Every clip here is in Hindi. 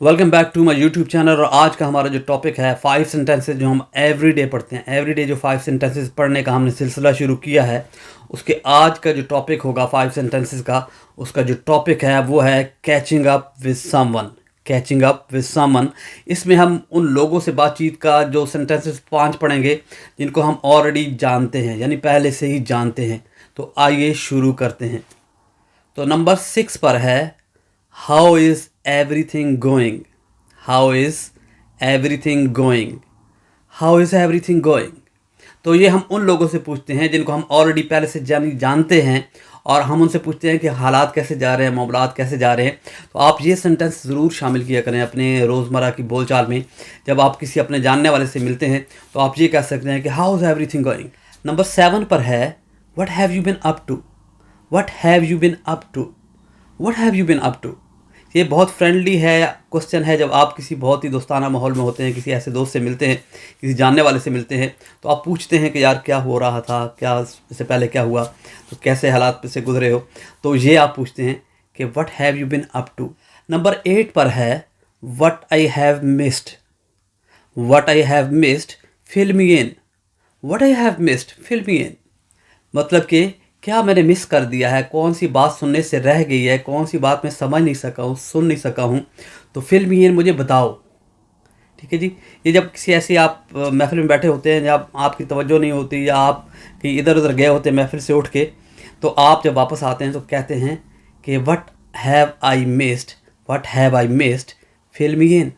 Welcome back to my YouTube channel. और आज का हमारा जो टॉपिक है 5 सेंटेंसेस जो हम एवरीडे पढ़ते हैं। एवरीडे जो 5 सेंटेंसेस पढ़ने का हमने सिलसिला शुरू किया है, उसके आज का जो टॉपिक होगा 5 सेंटेंसेस का, उसका जो टॉपिक है वो है catching up with someone. Catching up with someone, इसमें हम उन लोगों से बातचीत का जो सेंटेंसेस 5 पढ़ेंगे जिनको हम ऑलरेडी जानते हैं, यानी पहले से ही जानते हैं। तो आइए शुरू करते हैं। तो नंबर 6 पर है, how is everything going. How is everything going. How is everything going. तो ये हम उन लोगों से पूछते हैं जिनको हम ऑलरेडी पहले से जानते हैं, और हम उनसे पूछते हैं कि हालात कैसे जा रहे हैं, मामलात कैसे जा रहे हैं। तो आप ये सेंटेंस ज़रूर शामिल किया करें अपने रोज़मर्रा की बोलचाल में। जब आप किसी अपने जानने वाले से मिलते हैं तो आप ये कह सकते हैं कि how is everything going. Number 7 पर है, what have you been up to. What have you been up to. What have you been up to. ये बहुत फ्रेंडली है क्वेश्चन है। जब आप किसी बहुत ही दोस्ताना माहौल में होते हैं, किसी ऐसे दोस्त से मिलते हैं, किसी जानने वाले से मिलते हैं, तो आप पूछते हैं कि यार क्या हो रहा था, क्या इससे पहले क्या हुआ, तो कैसे हालात से गुजरे हो। तो ये आप पूछते हैं कि what have you been up to. Number 8 पर है, what I have missed. What I have missed, fill me in. What I have missed, fill me in. मतलब कि क्या मैंने मिस कर दिया है, कौन सी बात सुनने से रह गई है, कौन सी बात मैं समझ नहीं सका हूँ, सुन नहीं सका हूँ, तो फिल मी इन, मुझे बताओ। ठीक है जी। ये जब किसी ऐसी आप महफिल में बैठे होते हैं जब आपकी तवज्जो नहीं होती, या आप कहीं इधर उधर गए होते हैं महफिल से उठ के, तो आप जब वापस आते हैं तो कहते हैं कि what have I missed, what have I missed, fill me in.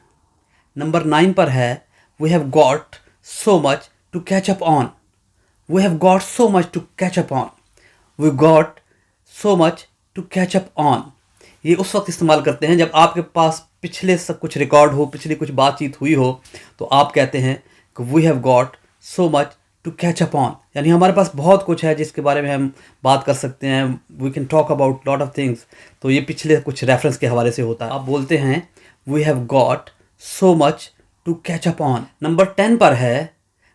Number 9 पर है, we have got so much to catch up on. We have got so much to catch up on. We got so much to catch up on. ये उस वक्त इस्तेमाल करते हैं जब आपके पास पिछले सब कुछ रिकॉर्ड हो, पिछली कुछ बातचीत हुई हो, तो आप कहते हैं कि we have got so much to catch up on. यानी हमारे पास बहुत कुछ है जिसके बारे में हम बात कर सकते हैं। We can talk about lot of things. तो ये पिछले कुछ रेफरेंस के हवाले से होता है। आप बोलते हैं we have got so much to catch up on. Number 10 पर है,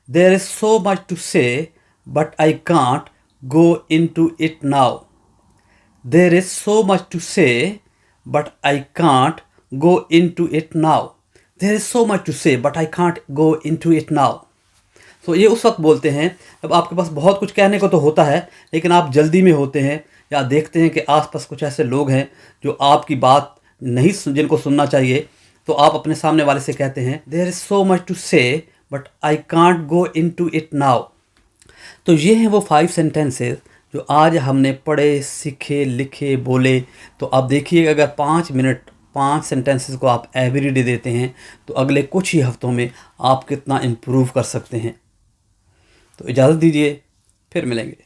there is so much to say but I can't go into it now. There is so much to say, but I can't go into it now. There is so much to say, but I can't go into it now. तो ये उस वक्त बोलते हैं जब आपके पास बहुत कुछ कहने को तो होता है, लेकिन आप जल्दी में होते हैं, या देखते हैं कि आसपास कुछ ऐसे लोग हैं जो आपकी बात नहीं जिनको सुनना चाहिए, तो आप अपने सामने वाले से कहते हैं There is so much to say, but I can't go into it now. तो ये हैं वो 5 सेंटेंसेस जो आज हमने पढ़े, सीखे, लिखे, बोले। तो आप देखिए, अगर 5 मिनट 5 सेंटेंसेस को आप एवरीडे देते हैं तो अगले कुछ ही हफ्तों में आप कितना इम्प्रूव कर सकते हैं। तो इजाज़त दीजिए, फिर मिलेंगे।